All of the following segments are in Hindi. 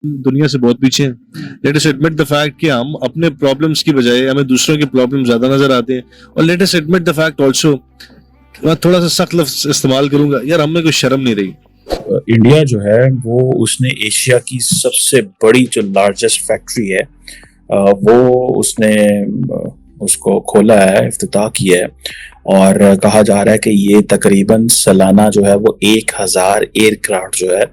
दुनिया से बहुत पीछे हैं। Let us admit the fact कि हम अपने प्रॉब्लम्स की बजाय हमें दूसरों के प्रॉब्लम ज्यादा नजर आते हैं। और let us admit the fact also, मैं थोड़ा सा सख्त लफ्ज इस्तेमाल करूंगा यार, हमें कोई शर्म नहीं रही। इंडिया जो है वो उसने एशिया की सबसे बड़ी जो लार्जेस्ट फैक्ट्री है वो उसने उसको खोला है, इफ्तिताह किया है। और कहा जा रहा है कि ये तकरीबन सालाना जो है वो 1000 एयरक्राफ्ट जो है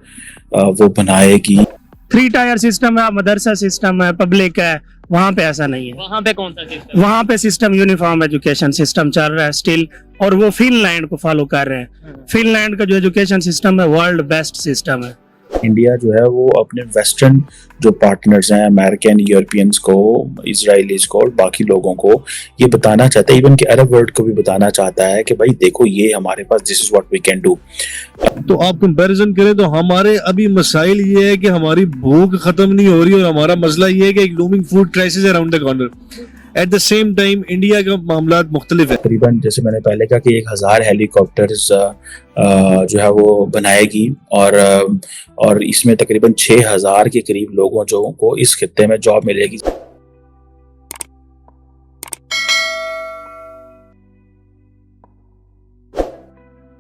वो बनाएगी। 3 टायर सिस्टम है, मदरसा सिस्टम है, पब्लिक है। वहाँ पे ऐसा नहीं है। वहाँ पे कौन सा सिस्टम? वहाँ पे सिस्टम यूनिफॉर्म एजुकेशन सिस्टम चल रहा है स्टिल, और वो फिनलैंड को फॉलो कर रहे हैं। फिनलैंड का जो एजुकेशन सिस्टम है वर्ल्ड बेस्ट सिस्टम है। इंडिया जो है वो अपने वेस्टर्न जो पार्टनर्स हैं, अमेरिकन, यूरोपियंस को, इजराइलीज को और बाकी लोगों को ये बताना चाहता है, इवन कि अरब वर्ल्ड को भी बताना चाहता है कि भाई देखो ये हमारे पास, this is what we can do. तो आप कंपैरिजन करें तो हमारे अभी मसाइल ये है कि हमारी भूख खत्म नहीं हो रही, और हमारा मसला ये है कि एक looming food crisis around the corner. Eight the same time India का मामला मुख्तलिफ है। तकरीबन जैसे मैंने पहले कहा कि 1000 हेलीकॉप्टर्स जो है वो बनाएगी, और इसमें तकरीबन 6000 के करीब लोगों को इस खित्ते में जॉब मिलेगी।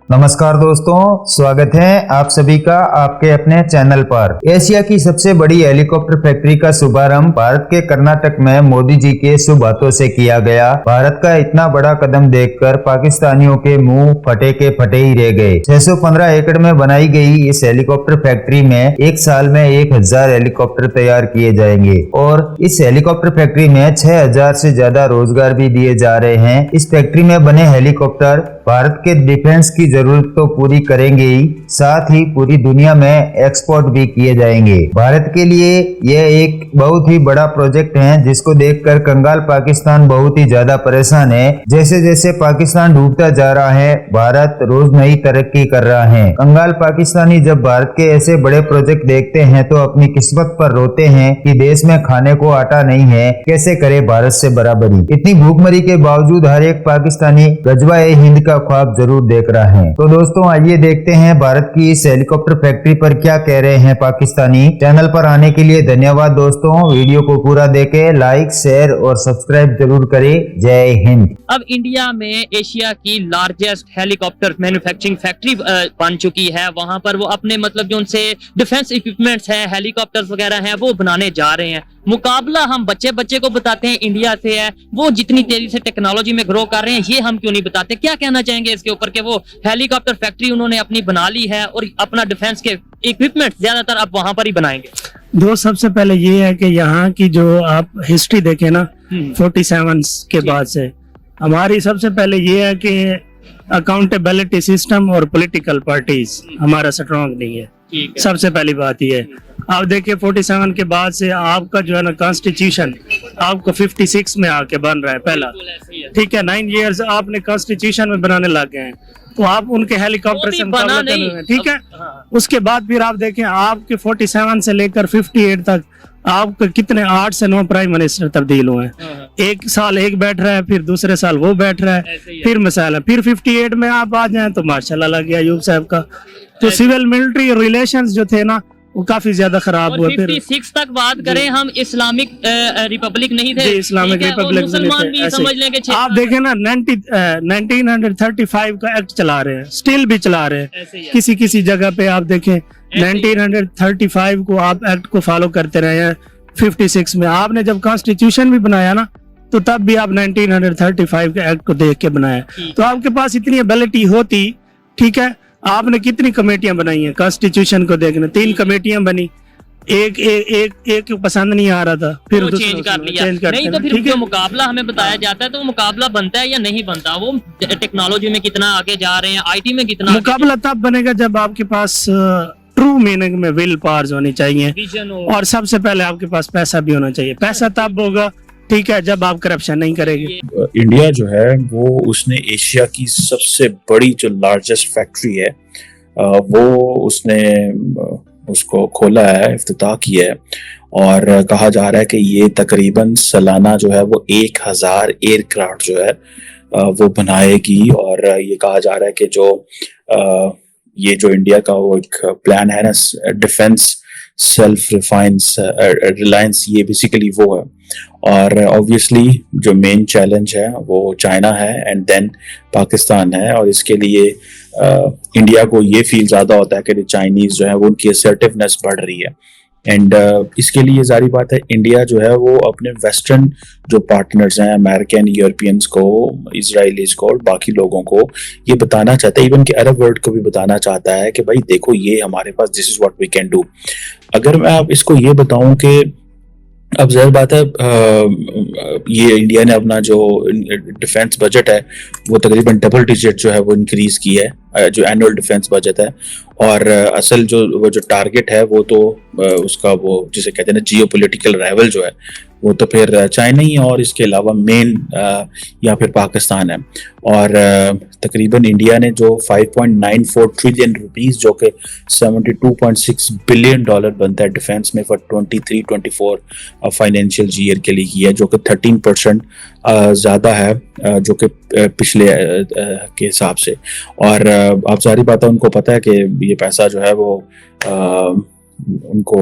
नमस्कार दोस्तों, स्वागत है आप सभी का आपके अपने चैनल पर। एशिया की सबसे बड़ी हेलीकॉप्टर फैक्ट्री का शुभारंभ भारत के कर्नाटक में मोदी जी के शुभ हाथों से किया गया। भारत का इतना बड़ा कदम देखकर पाकिस्तानियों के मुंह फटे के फटे ही रह गए। 615 एकड़ में बनाई गई इस हेलीकॉप्टर फैक्ट्री में एक साल में 1000 हेलीकॉप्टर तैयार किए जाएंगे, और इस हेलीकॉप्टर फैक्ट्री में 6000 से ज्यादा रोजगार भी दिए जा रहे हैं। इस फैक्ट्री में बने हेलीकॉप्टर भारत के डिफेंस की जरूरत तो पूरी करेंगे ही, साथ ही पूरी दुनिया में एक्सपोर्ट भी किए जाएंगे। भारत के लिए यह एक बहुत ही बड़ा प्रोजेक्ट है, जिसको देखकर कंगाल पाकिस्तान बहुत ही ज्यादा परेशान है। जैसे जैसे पाकिस्तान डूबता जा रहा है, भारत रोज नई तरक्की कर रहा है। कंगाल पाकिस्तानी जब भारत के ऐसे बड़े प्रोजेक्ट देखते हैं तो अपनी किस्मत पर रोते हैं कि देश में खाने को आटा नहीं है, कैसे करे भारत से बराबरी। इतनी भूखमरी के बावजूद हर एक पाकिस्तानी गजवा ए हिंद का ख्वाब जरूर देख रहा है। तो दोस्तों आइए देखते हैं भारत की इस हेलीकॉप्टर फैक्ट्री पर क्या कह रहे हैं पाकिस्तानी। चैनल पर आने के लिए धन्यवाद दोस्तों। वीडियो को पूरा देखें, लाइक, शेयर और सब्सक्राइब जरूर करें। जय हिंद। अब इंडिया में एशिया की लार्जेस्ट हेलीकॉप्टर मैन्युफैक्चरिंग फैक्ट्री बन चुकी है। वहां पर वो अपने मतलब जो उनसे डिफेंस इक्विपमेंट्स है, हेलीकॉप्टर्स वगैरह हैं, वो बनाने जा रहे हैं। मुकाबला हम बच्चे को बताते हैं इंडिया से है, वो जितनी तेजी से टेक्नोलॉजी में ग्रो कर रहे हैं ये हम क्यों नहीं बताते? क्या कहना चाहेंगे इसके ऊपर कि वो हेलीकॉप्टर फैक्ट्री उन्होंने अपनी बना ली है और अपना डिफेंस के इक्विपमेंट ज्यादातर अब वहां पर ही बनाएंगे? दोस्त, सबसे पहले ये है कि यहाँ की जो आप हिस्ट्री देखें ना 47 के बाद से, हमारी सबसे पहले ये है कि अकाउंटेबिलिटी सिस्टम और पॉलिटिकल पार्टीज हमारा स्ट्रॉन्ग नहीं है। सबसे पहली बात ये है। आप देखिए 47 के बाद से आपका जो है ना कॉन्स्टिट्यूशन आपको 56 में आके बन रहा है पहला, ठीक है। 9 इयर्स आपने कॉन्स्टिट्यूशन में बनाने लग गए हैं, तो आप उनके हेलीकॉप्टर से मुकाबला कर रहे हैं, ठीक है। उसके बाद फिर आप देखें आपके 47 से लेकर 58 तक आपके कितने 8 से 9 प्राइम मिनिस्टर तब्दील हुए हैं। एक साल एक बैठ रहा है, फिर दूसरे साल वो बैठ रहा है, फिर मसाला, फिर 58 में आप आ जाएं तो माशाल्लाह लग गया अयूब साहब का। तो सिविल मिलिट्री रिलेशंस जो थे ना वो काफी ज्यादा खराब हुए। फिर 56 तक बात करें हम, इस्लामिक रिपब्लिक नहीं थे, इस्लामिक रिपब्लिक मुसलमान भी समझ लेंगे। आप देखें ना 1935 का एक्ट चला रहे हैं, स्टिल भी चला रहे हैं किसी किसी जगह पे। आप देखें 1935 को आप एक्ट को फॉलो करते रहे हैं। 56 में आपने जब कॉन्स्टिट्यूशन भी बनाया ना, तो तब भी आप 1935 के एक्ट को देख के बनाया। तो आपके पास इतनी एबिलिटी होती, ठीक है। आपने कितनी कमेटियां बनाई हैं कॉन्स्टिट्यूशन को देखने? 3 कमेटियां बनी, एक पसंद नहीं आ रहा था, फिर वो चेंज कर लिया। नहीं तो फिर जो मुकाबला हमें बताया जाता है तो वो मुकाबला बनता है या नहीं बनता? वो टेक्नोलॉजी में कितना आगे जा रहे हैं, आईटी में कितना? मुकाबला तब बनेगा जब आपके पास ट्रू मीनिंग में विल पावर्स होनी चाहिए, और सबसे पहले आपके पास पैसा भी होना चाहिए। पैसा तब होगा, ठीक है, जब आप करप्शन नहीं करेंगे। इंडिया जो है वो उसने एशिया की सबसे बड़ी जो लार्जेस्ट फैक्ट्री है वो उसने उसको खोला है, इफ्तिताह किया है। और कहा जा रहा है कि ये तकरीबन सालाना जो है वो 1000 एयरक्राफ्ट जो है वो बनाएगी। और ये कहा जा रहा है कि जो ये जो इंडिया का वो एक प्लान है ना डिफेंस सेल्फ रिलायंस, ये बेसिकली वो है। और ऑब्वियसली जो मेन चैलेंज है वो चाइना है एंड देन पाकिस्तान है, और इसके लिए इंडिया को ये फील ज़्यादा होता है कि चाइनीज़ जो है वो उनकी असर्टिवनेस बढ़ रही है। एंड इसके लिए जारी बात है इंडिया जो है वो अपने वेस्टर्न जो पार्टनर्स हैं, अमेरिकन, यूरोपियंस को, इजराइलीज को और बाकी लोगों को ये बताना चाहता है, इवन कि अरब वर्ल्ड को भी बताना चाहता है कि भाई देखो ये हमारे पास, this is what we can do. अगर मैं आप इसको ये बताऊं कि अब ज़ाहिर बात है ये इंडिया ने अपना जो डिफेंस बजट है वो तकरीबन डबल डिजिट जो है वो इंक्रीज की है, जो एनुअल डिफेंस बजट है। और असल जो टारगेट है वो तो उसका वो जिसे कहते हैं ना जियोपॉलिटिकल राइवल जो है वो तो फिर चाइना ही है, और इसके अलावा मेन या फिर पाकिस्तान है। और तकरीबन इंडिया ने जो 5.94 ट्रिलियन रुपीस जो कि $72.6 बिलियन बनता है डिफेंस में फॉर 23-24 फाइनेंशियल ईयर के लिए किया है, जो कि 13% ज़्यादा है जो कि पिछले के हिसाब से। और आप सारी बातें उनको पता है कि ये पैसा जो है वो उनको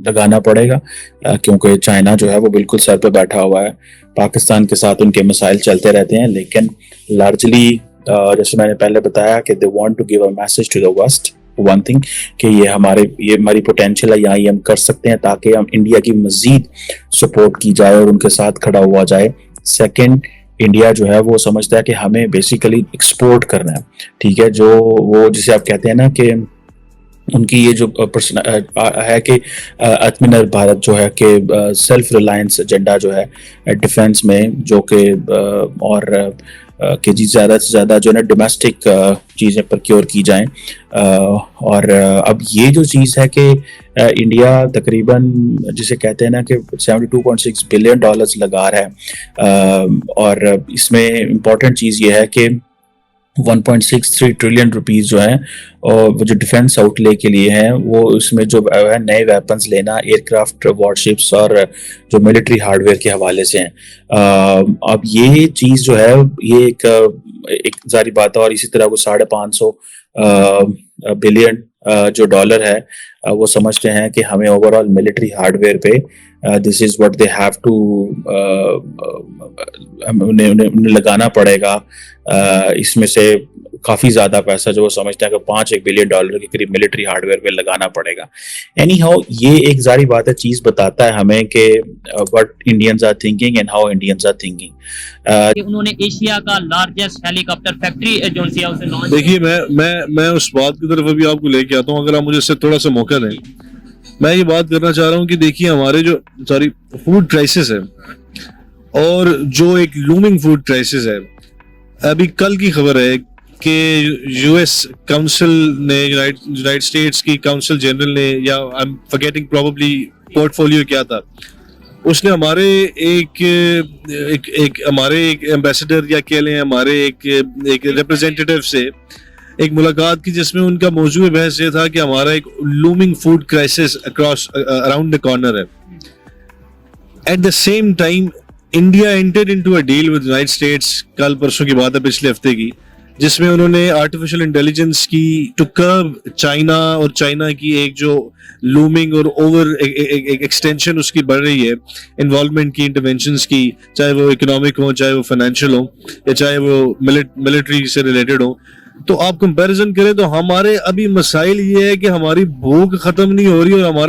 लगाना पड़ेगा, क्योंकि चाइना जो है वो बिल्कुल सर पे बैठा हुआ है। पाकिस्तान के साथ उनके मसाइल चलते रहते हैं, लेकिन लार्जली जैसे मैंने पहले बताया कि they want to give a message to the West one thing कि ये हमारी पोटेंशियल है, यहाँ ये हम कर सकते हैं ताकि हम इंडिया की मजीद सपोर्ट की जाए और उनके साथ खड़ा हुआ जाए। सेकेंड, इंडिया जो है वो समझता है कि हमें बेसिकली एक्सपोर्ट करना है, ठीक है, जो वो जिसे आप कहते हैं ना कि उनकी ये जो है कि आत्मनिर्भर भारत जो है कि सेल्फ रिलायंस एजेंडा जो है डिफेंस में, जो कि और कि जी ज़्यादा से ज़्यादा जो है ना डोमेस्टिक चीज़ें प्रोक्योर की जाएं। और अब ये जो चीज़ है कि इंडिया तकरीबन जिसे कहते हैं ना कि $72.6 बिलियन लगा रहा है, और इसमें इम्पॉर्टेंट चीज़ ये है कि 1.63 ट्रिलियन रुपीस जो है वो जो डिफेंस आउटले के लिए हैं, वो उसमें जो है नए वेपन्स लेना, एयरक्राफ्ट, वॉरशिप्स और जो मिलिट्री हार्डवेयर के हवाले से हैं। अब ये चीज़ जो है ये एक जारी बात है, और इसी तरह वो 550 बिलियन जो डॉलर है वो समझते हैं कि हमें ओवरऑल मिलिट्री हार्डवेयर पे this is what they have to उन्हें लगाना पड़ेगा। इसमें से काफ़ी ज़्यादा पैसा जो वो समझते हैं कि $5 बिलियन के करीब मिलिट्री हार्डवेयर पे लगाना पड़ेगा। एनी हाउ ये एक जारी बात है, चीज़ बताता है हमें कि what Indians are thinking and how Indians are thinking. उन्होंने एशिया का लार्जेस्ट हेलीकॉप्टर फैक्ट्री जो उसे लॉन्च। देखिए मैं उस बात की तरफ अभी आपको लेके आता हूँ, अगर आप मुझे इससे थोड़ा सा मौका दें। मैं ये बात करना चाह रहा हूँ कि देखिए हमारे जो फूड क्राइसिस है और जो एक लूमिंग फूड क्राइसिस है, अभी कल की खबर है कि यूएस काउंसिल ने, यूनाइटेड स्टेट्स की काउंसिल जनरल ने, या I am forgetting probably portfolio क्या था, उसने हमारे एक एम्बेसडर या कह लें हमारे एक रिप्रेजेंटेटिव से एक मुलाकात की, जिसमें उनका मौजूद बहस ये था कि हमारा एक looming food crisis around the corner है। At the same time India entered into a deal with United States, कल परसों की बात है, पिछले हफ्ते की, जिसमें उन्होंने आर्टिफिशियल इंटेलिजेंस की टू कर्ब चाइना और चाइना की एक जो लूमिंग और ओवर एक्सटेंशन उसकी बढ़ रही है, इन्वॉल्वमेंट की, इंटरवेंशंस की, चाहे वो इकोनॉमिक हो, चाहे वो फाइनेंशियल हो, या चाहे वो मिलिट्री से रिलेटेड हो। तो आप कंपैरिजन करें तो हमारे अभी मसाइल ये है कि हमारी भूख खत्म नहीं हो रही और हमारा